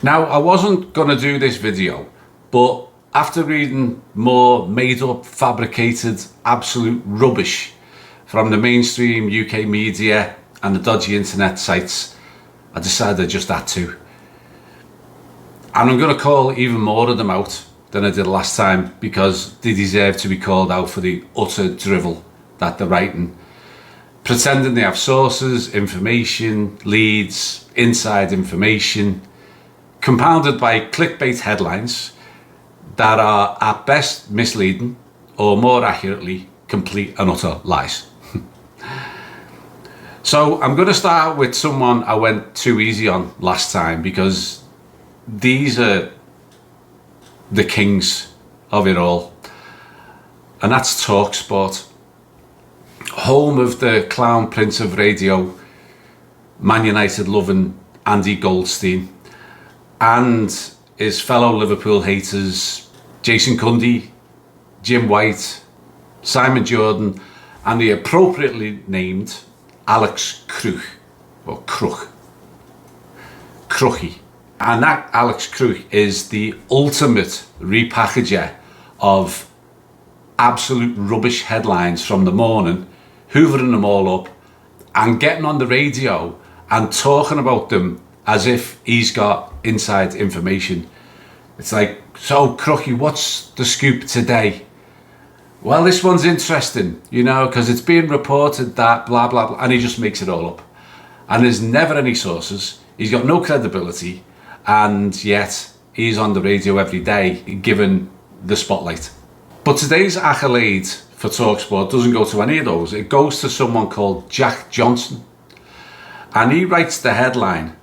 Now, I wasn't going to do this video, but after reading more made up, fabricated, absolute rubbish from the mainstream UK media and the dodgy internet sites, I decided I just had to. And I'm going to call even more of them out than I did last time, because they deserve to be called out for the utter drivel that they're writing, pretending they have sources, information, leads, inside information, compounded by clickbait headlines that are at best misleading, or more accurately, complete and utter lies. So I'm going to start with someone I went too easy on last time, because these are the kings of it all, and that's TalkSport, home of the clown prince of radio, Man United loving Andy Goldstein, and his fellow Liverpool haters Jason Cundy, Jim White, Simon Jordan, and the appropriately named Alex Cruyff, or Cruchy. And that Alex Cruyff is the ultimate repackager of absolute rubbish headlines from the morning, hoovering them all up and getting on the radio and talking about them as if he's got inside information. It's like, so Cruchy, what's the scoop today? Well, this one's interesting, you know, because it's being reported that blah, blah, blah, and he just makes it all up. And there's never any sources. He's got no credibility, and yet he's on the radio every day, given the spotlight. But today's accolade for TalkSport doesn't go to any of those. It goes to someone called Jack Johnson. And he writes the headline.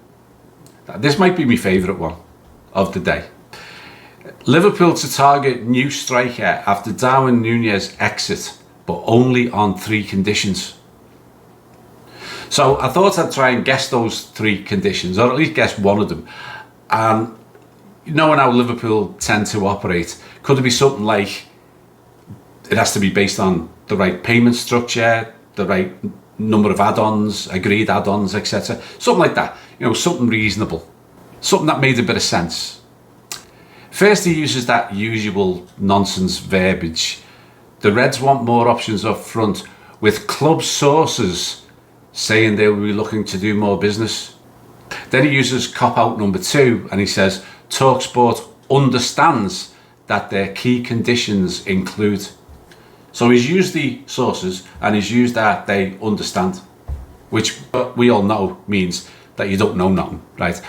This might be my favourite one of the day. Liverpool to target new striker after Darwin Núñez exit, but only on 3 conditions. So I thought I'd try and guess those 3 conditions, or at least guess one of them. And knowing how Liverpool tend to operate, could it be something like it has to be based on the right payment structure, the right number of add-ons, agreed add-ons, etc. Something like that, you know, something reasonable, something that made a bit of sense. First, he uses that usual nonsense verbiage. The Reds want more options up front, with club sources saying they will be looking to do more business. Then he uses cop-out number 2, and he says TalkSport understands that their key conditions include. So he's used the sources and he's used that they understand, which we all know means that you don't know nothing, right?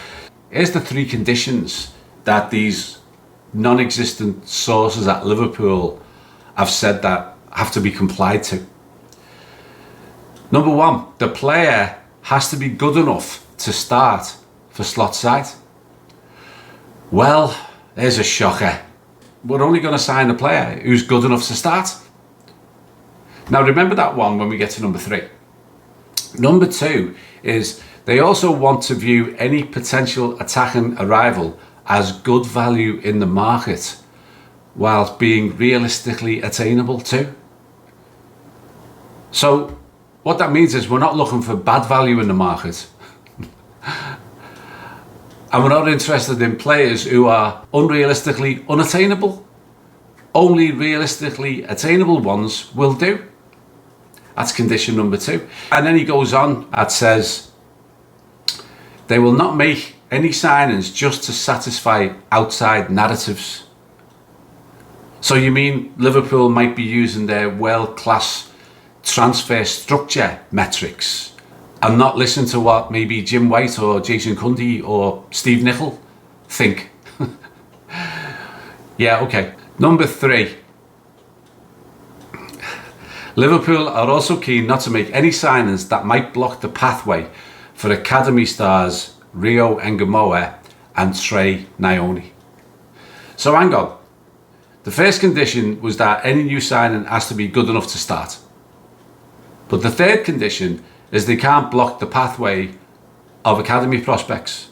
Here's the 3 conditions that these non-existent sources at Liverpool have said that have to be complied to. Number 1, the player has to be good enough to start for slot side. Well, there's a shocker. We're only going to sign a player who's good enough to start. Now remember that one when we get to number 3. Number 2 is they also want to view any potential attacking arrival as good value in the market, whilst being realistically attainable too. So what that means is we're not looking for bad value in the market. And we're not interested in players who are unrealistically unattainable. Only realistically attainable ones will do. That's condition number 2. And then he goes on and says they will not make any signings just to satisfy outside narratives. So you mean Liverpool might be using their world-class transfer structure metrics and not listen to what maybe Jim White or Jason Cundy or Steve Nicol think? Yeah, okay. Number 3. Liverpool are also keen not to make any signings that might block the pathway for academy stars Rio Engamoa and Trey Nyoni. So hang on. The first condition was that any new signing has to be good enough to start. But the third condition is they can't block the pathway of academy prospects.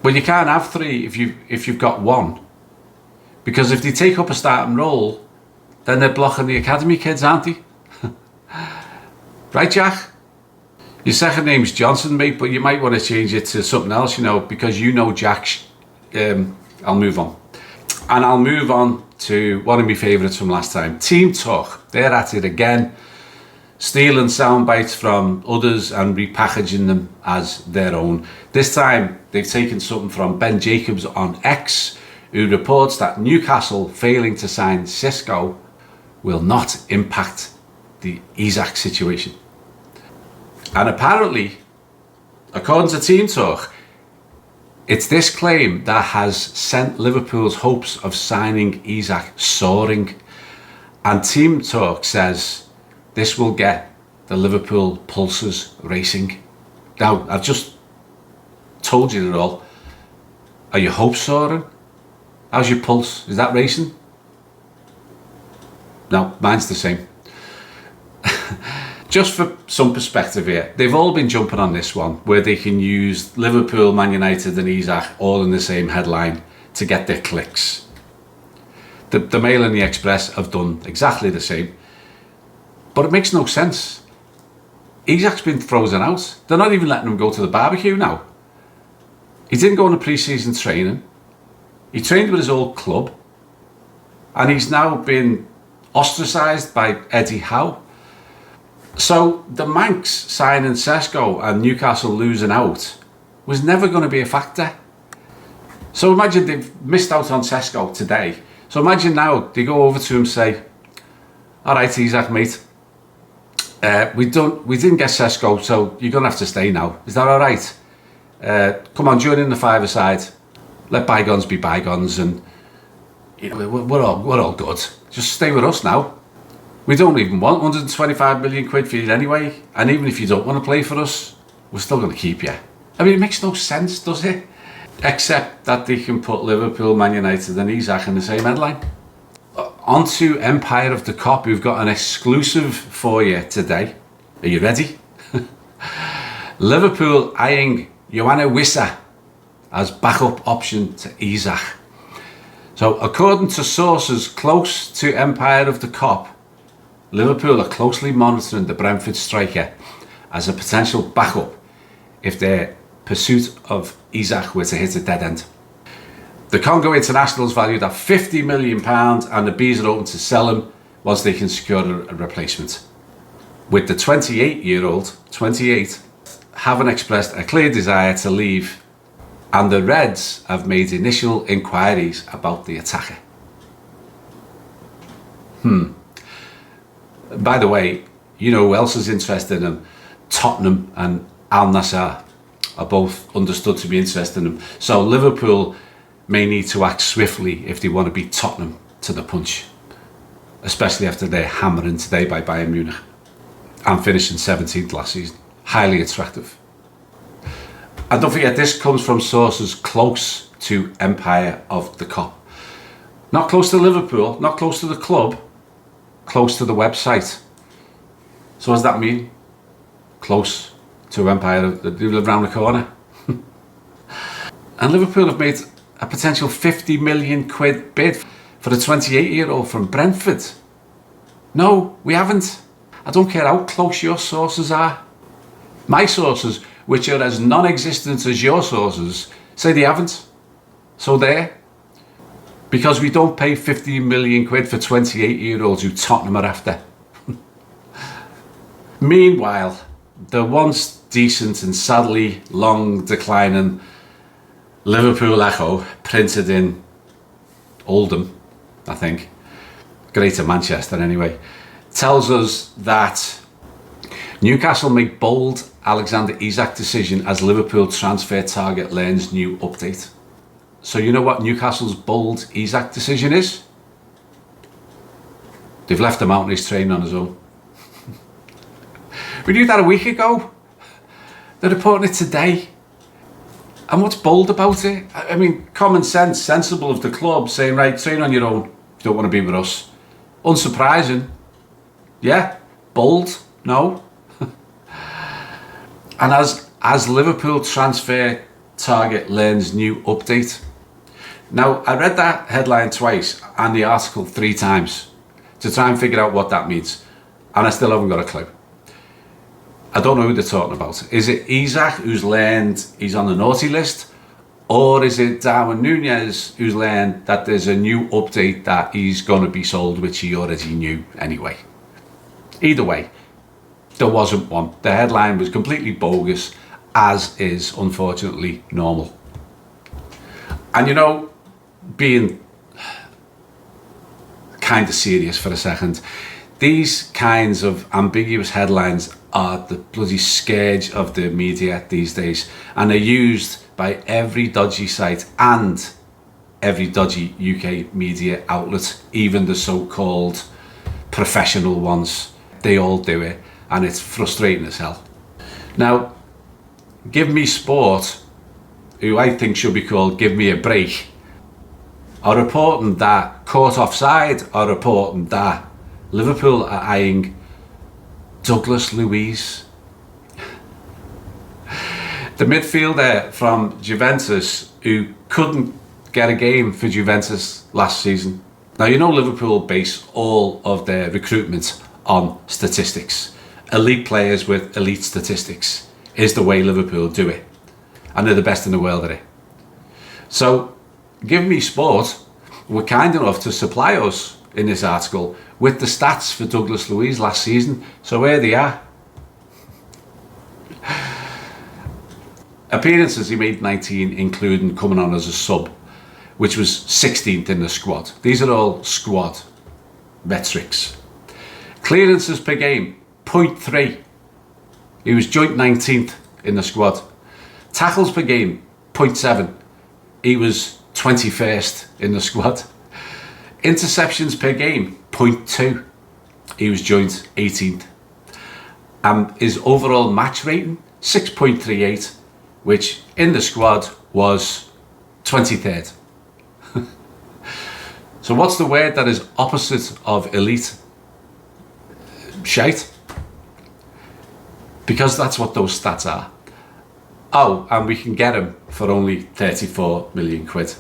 Well, you can't have 3 if you've got 1. Because if they take up a starting role, then they're blocking the academy kids, aren't they? Right, Jack? Your second name's Johnson, mate, but you might want to change it to something else, you know, because you know Jack. I'll move on. And I'll move on to one of my favourites from last time. Team Talk. They're at it again, stealing sound bites from others and repackaging them as their own. This time, they've taken something from Ben Jacobs on X, who reports that Newcastle failing to sign Xisco will not impact the Isak situation. And apparently, according to Team Talk, it's this claim that has sent Liverpool's hopes of signing Isak soaring. And Team Talk says this will get the Liverpool pulses racing. Now, I've just told you it all. Are your hopes soaring? How's your pulse? Is that racing? No, mine's the same. Just for some perspective here, they've all been jumping on this one where they can use Liverpool, Man United and Isak all in the same headline to get their clicks. The Mail and the Express have done exactly the same, but it makes no sense. Isak's been frozen out. They're not even letting him go to the barbecue now. He didn't go on a pre-season training. He trained with his old club and he's now been ostracised by Eddie Howe. So the Manx signing Xisco and Newcastle losing out was never going to be a factor. So imagine they've missed out on Xisco today. So imagine now they go over to him and say, all right, Isak, mate, we didn't get Xisco, so you're going to have to stay now. Is that all right? Come on, join in the five-a-side. Let bygones be bygones, and you know, we're all good. Just stay with us now. We don't even want 125 million quid for you anyway, and even if you don't want to play for us, we're still going to keep you. I mean, it makes no sense, does it? Except that they can put Liverpool, Man United and Isak in the same headline. On to Empire of the Cop, who've got an exclusive for you today. Are you ready? Liverpool eyeing YNWA as backup option to Isak. So according to sources close to Empire of the Cop, Liverpool are closely monitoring the Brentford striker as a potential backup if their pursuit of Isak were to hit a dead end. The Congo international is valued at £50 million and the Bees are open to sell him once they can secure a replacement. With the 28-year-old, haven't expressed a clear desire to leave, and the Reds have made initial inquiries about the attacker. By the way, you know who else is interested in him? Tottenham and Al Nassr are both understood to be interested in him. So Liverpool may need to act swiftly if they want to beat Tottenham to the punch, especially after their hammering today by Bayern Munich and finishing 17th last season. Highly attractive. And don't forget, this comes from sources close to Empire of the Cop. Not close to Liverpool, not close to the club, close to the website. So what does that mean? Close to Empire, they live around the corner. And Liverpool have made a potential 50 million quid bid for the 28-year-old from Brentford. No, we haven't. I don't care how close your sources are. My sources, which are as non-existent as your sources, say they haven't. So there. Because we don't pay 50 million quid for 28-year-olds who Tottenham are after. Meanwhile, the once decent and sadly long declining Liverpool Echo, printed in Oldham, I think, Greater Manchester anyway, tells us that Newcastle make bold Alexander Isak decision as Liverpool transfer target learns new update. So you know what Newcastle's bold Isak decision is? They've left him out and he's training on his own. We knew that a week ago. They're reporting it today. And what's bold about it? I mean, common sense, sensible of the club saying, right, train on your own if you don't want to be with us. Unsurprising. Yeah. Bold. No. And as Liverpool transfer target learns new update. Now, I read that headline twice and the article 3 times to try and figure out what that means. And I still haven't got a clue. I don't know who they're talking about. Is it Isak who's learned he's on the naughty list? Or is it Darwin Núñez who's learned that there's a new update that he's going to be sold, which he already knew anyway? Either way, there wasn't one. The headline was completely bogus, as is unfortunately normal. And you know, being kind of serious for a second, these kinds of ambiguous headlines are the bloody scourge of the media these days, and they're used by every dodgy site and every dodgy UK media outlet, even the so-called professional ones. They all do it, and it's frustrating as hell. Now, Give Me Sport, who I think should be called Give Me a Break, are reporting that caught offside, are reporting that Liverpool are eyeing Douglas Luiz, the midfielder from Juventus who couldn't get a game for Juventus last season. Now, you know Liverpool base all of their recruitment on statistics. Elite players with elite statistics is the way Liverpool do it, and they're the best in the world at it. So Give Me Sport were kind enough to supply us in this article with the stats for Douglas Luiz last season, so here they are. Appearances, he made 19, including coming on as a sub, which was 16th in the squad. These are all squad metrics. Clearances per game, 0.3. He was joint 19th in the squad. Tackles per game, 0.7. He was 21st in the squad. Interceptions per game, 0.2. He was joint 18th. And his overall match rating, 6.38, which in the squad was 23rd. So what's the word that is opposite of elite? Shite. Because that's what those stats are. Oh, and we can get him for only 34 million quid.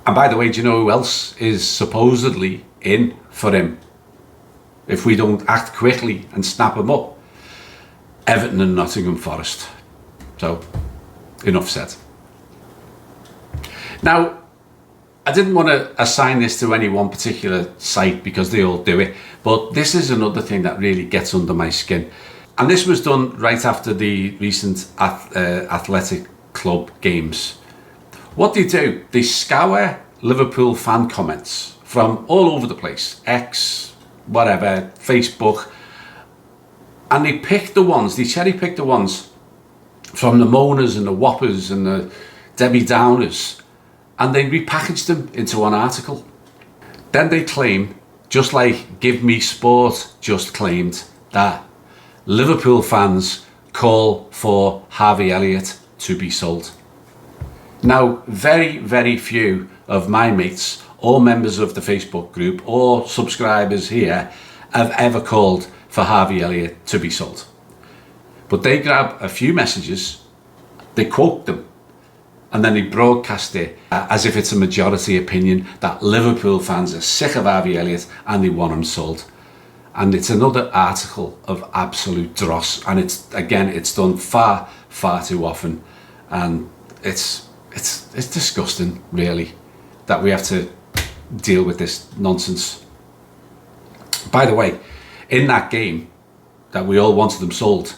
And by the way, do you know who else is supposedly in for him if we don't act quickly and snap him up? Everton and Nottingham Forest. So, enough said. Now, I didn't want to assign this to any one particular site because they all do it, but this is another thing that really gets under my skin. And this was done right after the recent athletic club games. What they do, they scour Liverpool fan comments from all over the place, X, whatever, Facebook, and they pick the ones, they cherry pick the ones from the moaners and the whoppers and the Debbie Downers, and they repackage them into one article. Then they claim, just like Give Me Sport just claimed, that Liverpool fans call for Harvey Elliott to be sold. Now, very, very few of my mates or members of the Facebook group or subscribers here have ever called for Harvey Elliott to be sold. But they grab a few messages, they quote them, and then they broadcast it as if it's a majority opinion that Liverpool fans are sick of Harvey Elliott and they want him sold. And it's another article of absolute dross, and it's done far, far too often, and it's disgusting, really, that we have to deal with this nonsense. By the way, in that game that we all wanted them sold,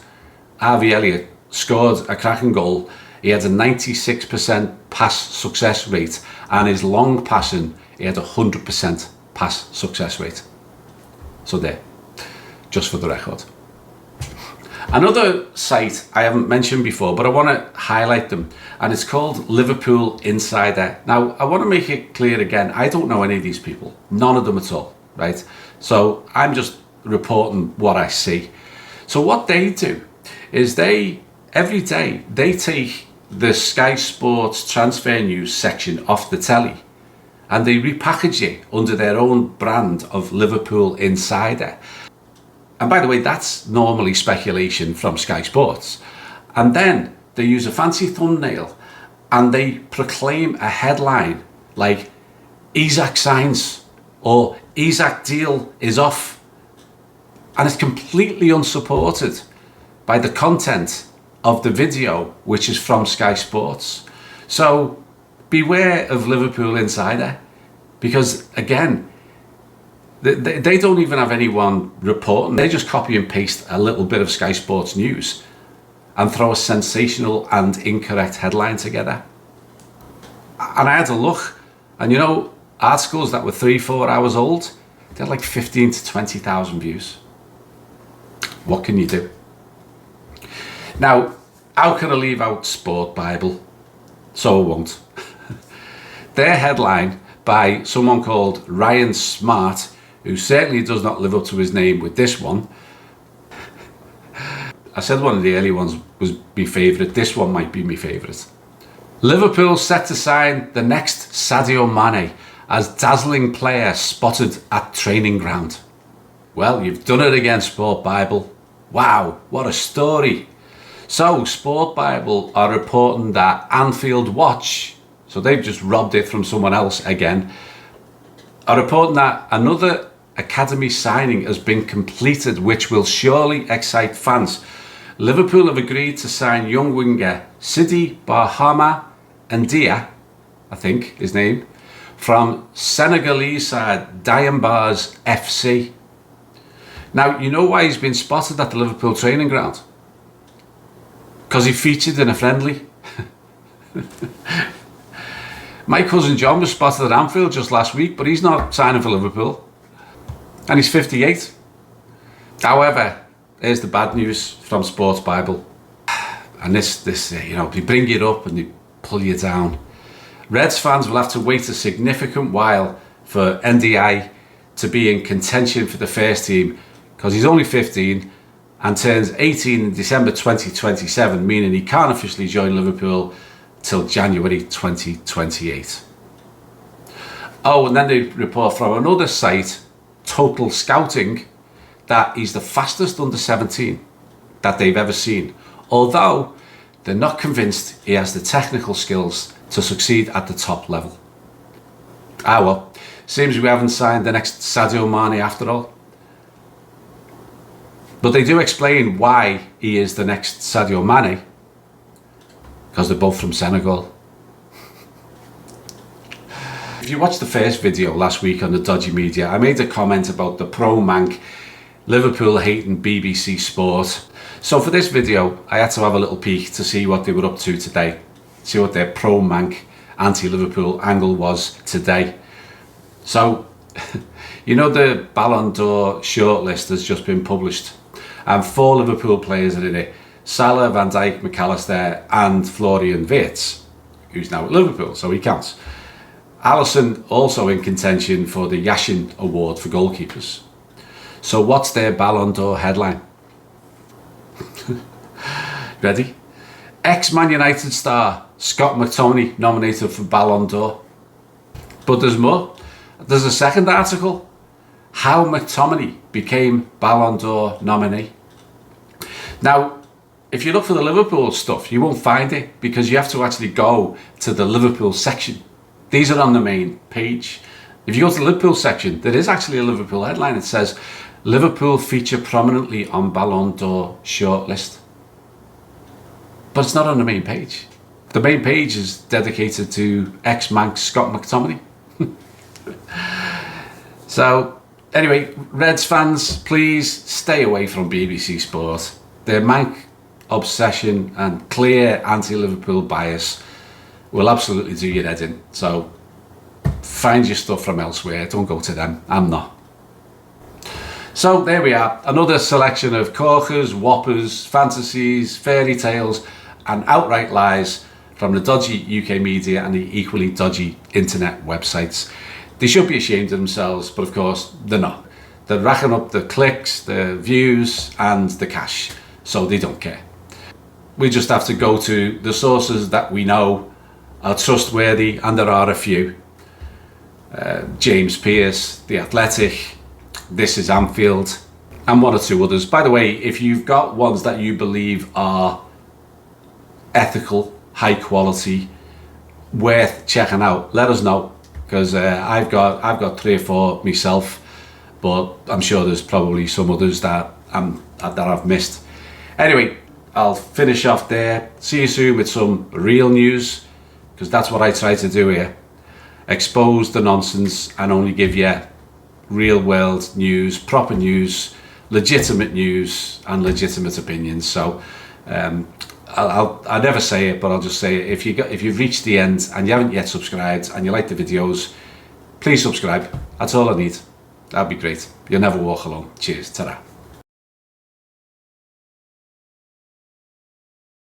Harvey Elliott scored a cracking goal. He had a 96% pass success rate, and his long passing, he had a 100% pass success rate. So there, just for the record. Another site I haven't mentioned before, but I want to highlight them, and it's called Liverpool Insider. Now, I want to make it clear again, I don't know any of these people, none of them at all, right? So I'm just reporting what I see. So what they do is every day, they take the Sky Sports transfer news section off the telly and they repackage it under their own brand of Liverpool Insider. And by the way, that's normally speculation from Sky Sports. And then they use a fancy thumbnail and they proclaim a headline like Isak signs or Isak deal is off. And it's completely unsupported by the content of the video, which is from Sky Sports. So beware of Liverpool Insider, because again, they don't even have anyone reporting. They just copy and paste a little bit of Sky Sports news and throw a sensational and incorrect headline together. And I had a look, and you know, articles that were 3-4 hours old, they had like 15 to 20,000 views. What can you do? Now, how can I leave out Sport Bible? So I won't. Their headline by someone called Ryan Smart, who certainly does not live up to his name with this one. I said one of the early ones was my favourite. This one might be my favourite. Liverpool set to sign the next Sadio Mane as dazzling player spotted at training ground. Well, you've done it again, Sport Bible. Wow, what a story. So, Sport Bible are reporting that Anfield Watch, so they've just robbed it from someone else again, are reporting that another academy signing has been completed, which will surely excite fans. Liverpool have agreed to sign young winger Sidi Barhama Ndia, I think his name, from Senegalese side Diambars FC. Now, you know why he's been spotted at the Liverpool training ground? Because he featured in a friendly. My cousin John was spotted at Anfield just last week, but he's not signing for Liverpool. And he's 58. However, here's the bad news from Sports Bible. And this, you know, they bring it up and they pull you down. Reds fans will have to wait a significant while for NDI to be in contention for the first team, because he's only 15 and turns 18 in December 2027, meaning he can't officially join Liverpool till January 2028. Oh, and then they report from another site, Total Scouting, that he's the fastest under 17 that they've ever seen, although they're not convinced he has the technical skills to succeed at the top level. Ah well, seems we haven't signed the next Sadio Mane after all. But they do explain why he is the next Sadio Mane, because they're both from Senegal. If you watched the first video last week on the Dodgy Media, I made a comment about the pro-Manc, Liverpool-hating BBC Sport. So for this video, I had to have a little peek to see what they were up to today, see what their pro-Manc, anti-Liverpool angle was today. So, you know, the Ballon d'Or shortlist has just been published, and 4 Liverpool players are in it: Salah, Van Dijk, McAllister and Florian Wirtz, who's now at Liverpool, so he counts. Alisson also in contention for the Yashin Award for goalkeepers. So what's their Ballon d'Or headline? Ready? Ex-Man United star Scott McTominay nominated for Ballon d'Or. But there's more. There's a second article, how McTominay became Ballon d'Or nominee. Now, if you look for the Liverpool stuff, you won't find it, because you have to actually go to the Liverpool section. These are on the main page. If you go to the Liverpool section, there is actually a Liverpool headline. It says, Liverpool feature prominently on Ballon d'Or shortlist. But it's not on the main page. The main page is dedicated to ex-Manc Scott McTominay. So, anyway, Reds fans, please stay away from BBC Sport. Their Manc obsession and clear anti-Liverpool bias will absolutely do your head in. So, find your stuff from elsewhere. Don't go to them. I'm not. So, there we are. Another selection of corkers, whoppers, fantasies, fairy tales and outright lies from the dodgy UK media and the equally dodgy internet websites. They should be ashamed of themselves, but of course they're not. They're racking up the clicks, the views and the cash, so they don't care. We just have to go to the sources that we know are trustworthy, and there are a few. James Pearce, The Athletic, This is Anfield, and one or two others. By the way, if you've got ones that you believe are ethical, high quality, worth checking out, let us know, because I've got 3 or 4 myself, but I'm sure there's probably some others that I've missed. Anyway, I'll finish off there. See you soon with some real news, because that's what I try to do here. Expose the nonsense and only give you real world news, proper news, legitimate news and legitimate opinions. So I never say it, but I'll just say it. If you've reached the end and you haven't yet subscribed and you like the videos, please subscribe. That's all I need. That'd be great. You'll never walk alone. Cheers. Ta-ra.